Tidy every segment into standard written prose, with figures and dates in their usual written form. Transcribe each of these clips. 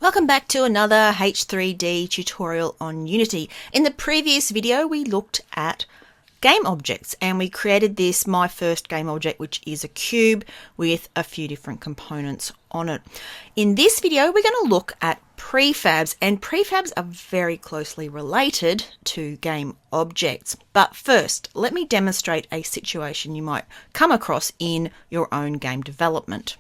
Welcome back to another H3D tutorial on Unity. In the previous video we looked at game objects and we created this my first game object, which is a cube with a few different components on it. In this video we're going to look at prefabs, and prefabs are very closely related to game objects. But first, let me demonstrate a situation you might come across in your own game development.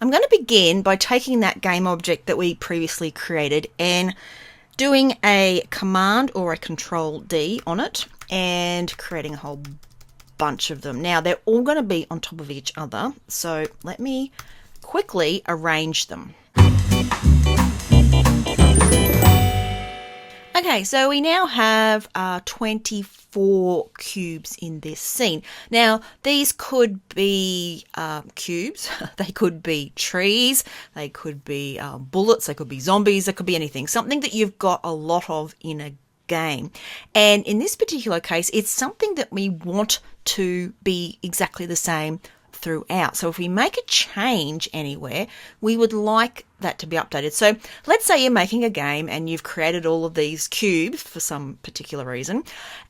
I'm going to begin by taking that game object that we previously created and doing a command or a control D on it and creating a whole bunch of them. Now they're all going to be on top of each other, so let me quickly arrange them. Okay, so we now have 24 cubes in this scene. Now, these could be cubes, they could be trees, they could be bullets, they could be zombies, they could be anything. Something that you've got a lot of in a game. And in this particular case, it's something that we want to be exactly the same throughout. So if we make a change anywhere, we would like that to be updated. So let's say you're making a game and you've created all of these cubes for some particular reason,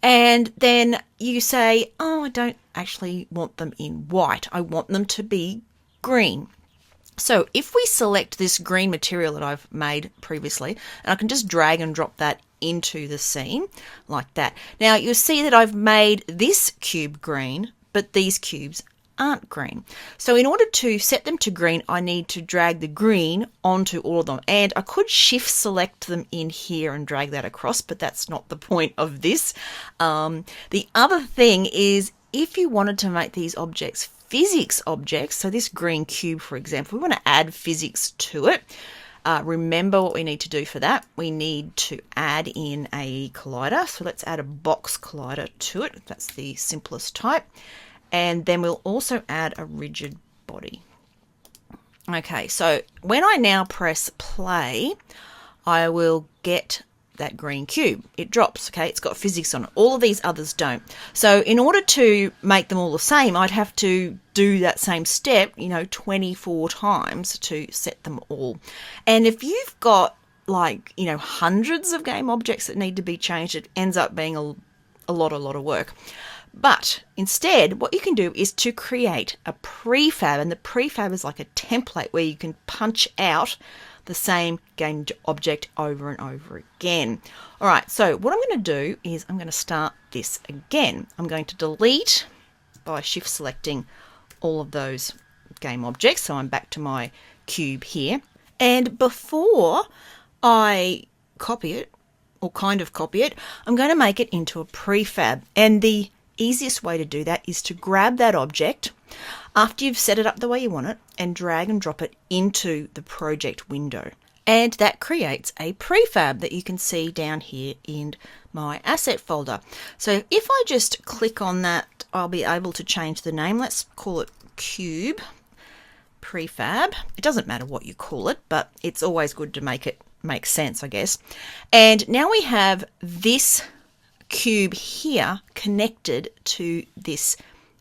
and then you say, oh, I don't actually want them in white. I want them to be green. So if we select this green material that I've made previously, and I can just drag and drop that into the scene like that. Now you'll see that I've made this cube green, but these cubes aren't green. So in order to set them to green, I need to drag the green onto all of them. And I could shift select them in here and drag that across, but that's not the point of this. The other thing is, if you wanted to make these objects physics objects, so this green cube, for example, we want to add physics to it. Remember what we need to do for that. We need to add in a collider. So let's add a box collider to it. That's the simplest type. And then we'll also add a rigid body. Okay, so when I now press play, I will get that green cube. It drops, okay? It's got physics on it. All of these others don't. So in order to make them all the same, I'd have to do that same step, 24 times to set them all. And if you've got hundreds of game objects that need to be changed, it ends up being a lot of work. But instead, what you can do is to create a prefab, and the prefab is like a template where you can punch out the same game object over and over again. All right, so what I'm going to do is I'm going to start this again. I'm going to delete by shift selecting all of those game objects. So I'm back to my cube here. And before I copy it, or kind of copy it, I'm going to make it into a prefab. And the easiest way to do that is to grab that object after you've set it up the way you want it and drag and drop it into the project window. And that creates a prefab that you can see down here in my asset folder. So if I just click on that, I'll be able to change the name. Let's call it cube prefab. It doesn't matter what you call it, but it's always good to make it make sense, I guess. And now we have this cube here connected to this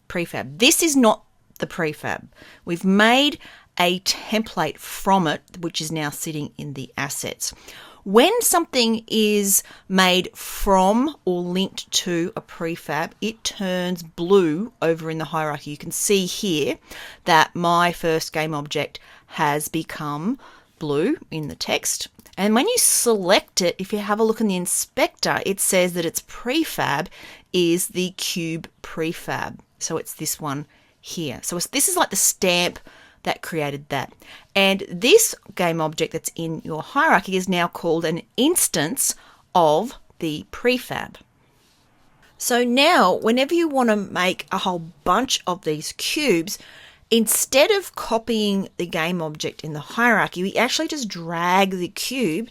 prefab. This is not the prefab. We've made a template from it, which is now sitting in the assets. When something is made from or linked to a prefab, it turns blue over in the hierarchy. You can see here that my first game object has become blue in the text. And when you select it, if you have a look in the inspector, it says that its prefab is the cube prefab. So it's this one here. So this is like the stamp that created that. And this game object that's in your hierarchy is now called an instance of the prefab. So now, whenever you want to make a whole bunch of these cubes, instead of copying the game object in the hierarchy, we actually just drag the cube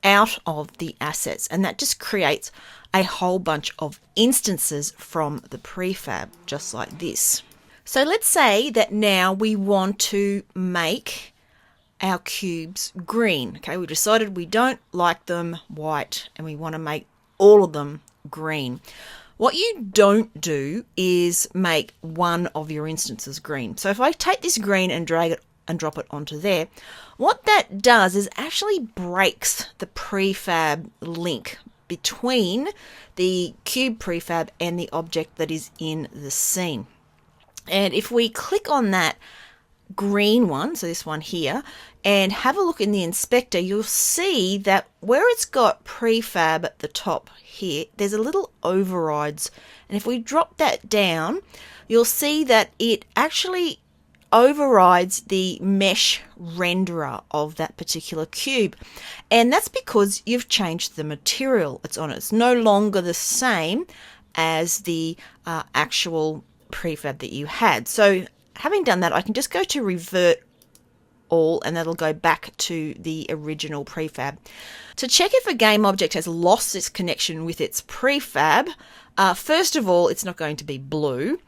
out of the assets, and that just creates a whole bunch of instances from the prefab, just like this. So let's say that now we want to make our cubes green. Okay, we decided we don't like them white and we want to make all of them green. What you don't do is make one of your instances green. So if I take this green and drag it and drop it onto there. What that does is actually breaks the prefab link between the cube prefab and the object that is in the scene. And if we click on that green one, so this one here, and have a look in the inspector, you'll see that where it's got prefab at the top here, there's a little overrides. And if we drop that down, you'll see that it actually overrides the mesh renderer of that particular cube. And that's because you've changed the material it's on. It's no longer the same as the actual prefab that you had. So having done that, I can just go to revert all, and that'll go back to the original prefab. To check if a game object has lost its connection with its prefab, first of all, it's not going to be blue.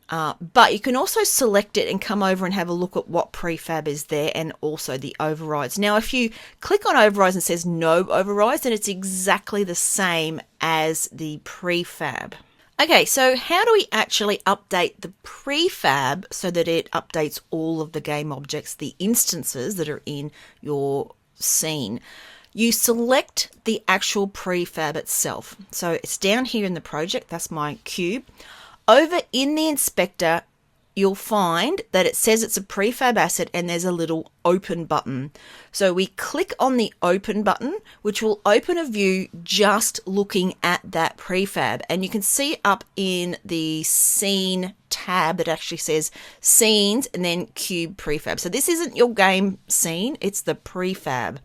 But you can also select it and come over and have a look at what prefab is there and also the overrides. Now, if you click on overrides and it says no overrides, then it's exactly the same as the prefab. Okay, so how do we actually update the prefab so that it updates all of the game objects, the instances that are in your scene? You select the actual prefab itself. So it's down here in the project, that's my cube. Over in the inspector, you'll find that it says it's a prefab asset and there's a little open button. So we click on the open button, which will open a view just looking at that prefab. And you can see up in the scene tab, it actually says scenes and then cube prefab. So this isn't your game scene, it's the prefab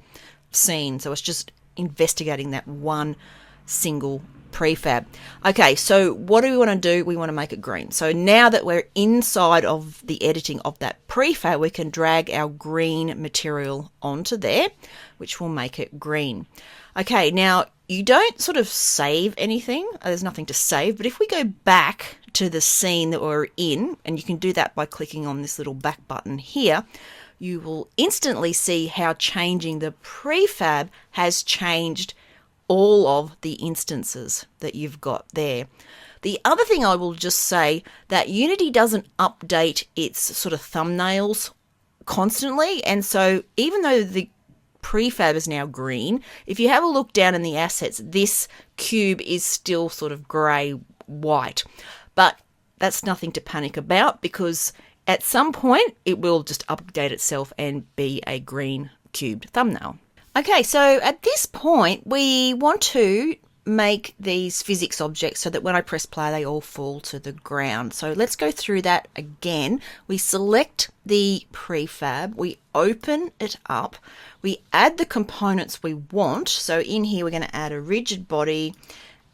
scene. So it's just investigating that one single prefab. Okay, so what do we want to do? We want to make it green. So now that we're inside of the editing of that prefab, we can drag our green material onto there, which will make it green. Okay, now you don't sort of save anything. There's nothing to save, but if we go back to the scene that we're in, and you can do that by clicking on this little back button here, you will instantly see how changing the prefab has changed all of the instances that you've got there. The other thing I will just say that Unity doesn't update its sort of thumbnails constantly, and so even though the prefab is now green, if you have a look down in the assets, this cube is still sort of grey white, but that's nothing to panic about because at some point it will just update itself and be a green cubed thumbnail. Okay, so at this point, we want to make these physics objects so that when I press play, they all fall to the ground. So let's go through that again. We select the prefab, we open it up, we add the components we want. So in here, we're going to add a rigid body,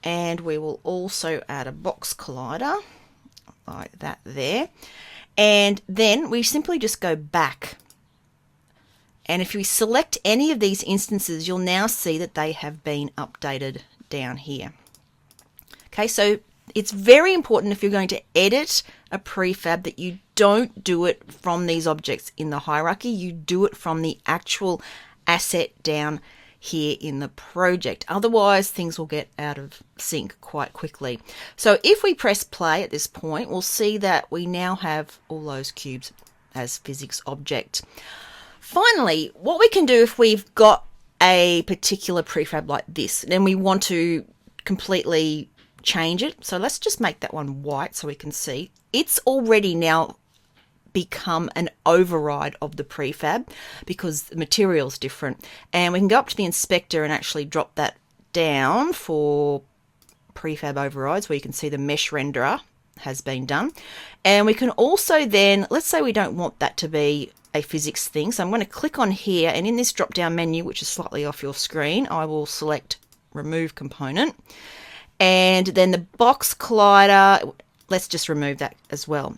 and we will also add a box collider, like that there. And then we simply just go back. And if we select any of these instances, you'll now see that they have been updated down here. Okay, so it's very important if you're going to edit a prefab that you don't do it from these objects in the hierarchy, you do it from the actual asset down here in the project. Otherwise, things will get out of sync quite quickly. So if we press play at this point, we'll see that we now have all those cubes as physics object. Finally, what we can do if we've got a particular prefab like this, then we want to completely change it. So let's just make that one white so we can see. It's already now become an override of the prefab because the material's different. And we can go up to the inspector and actually drop that down for prefab overrides where you can see the mesh renderer has been done. And we can also then, let's say we don't want that to be a physics thing. So I'm going to click on here, and in this drop down menu, which is slightly off your screen, I will select remove component. And then the box collider, let's just remove that as well.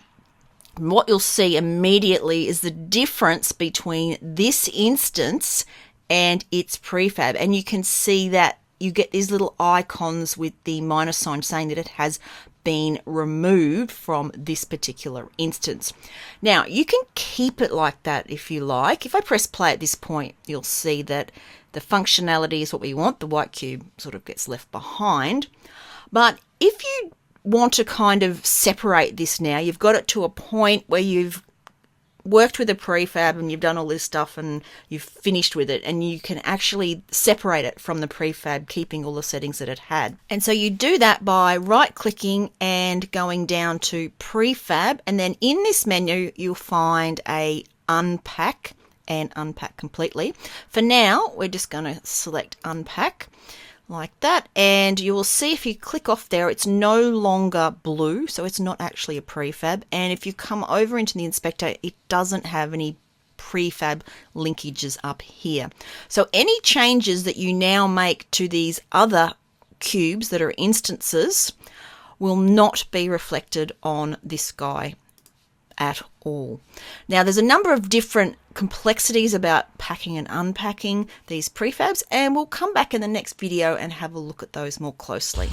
And what you'll see immediately is the difference between this instance and its prefab. And you can see that you get these little icons with the minus sign saying that it has been removed from this particular instance. Now, you can keep it like that if you like. If I press play at this point, you'll see that the functionality is what we want. The white cube sort of gets left behind. But if you want to kind of separate this now, you've got it to a point where you've worked with a prefab and you've done all this stuff and you've finished with it, and you can actually separate it from the prefab, keeping all the settings that it had. And so you do that by right clicking and going down to prefab, and then in this menu you'll find a unpack and unpack completely. For now we're just going to select unpack like that, and you will see if you click off there it's no longer blue, so it's not actually a prefab. And if you come over into the inspector, it doesn't have any prefab linkages up here. So any changes that you now make to these other cubes that are instances will not be reflected on this guy at all. Now there's a number of different complexities about packing and unpacking these prefabs, and we'll come back in the next video and have a look at those more closely.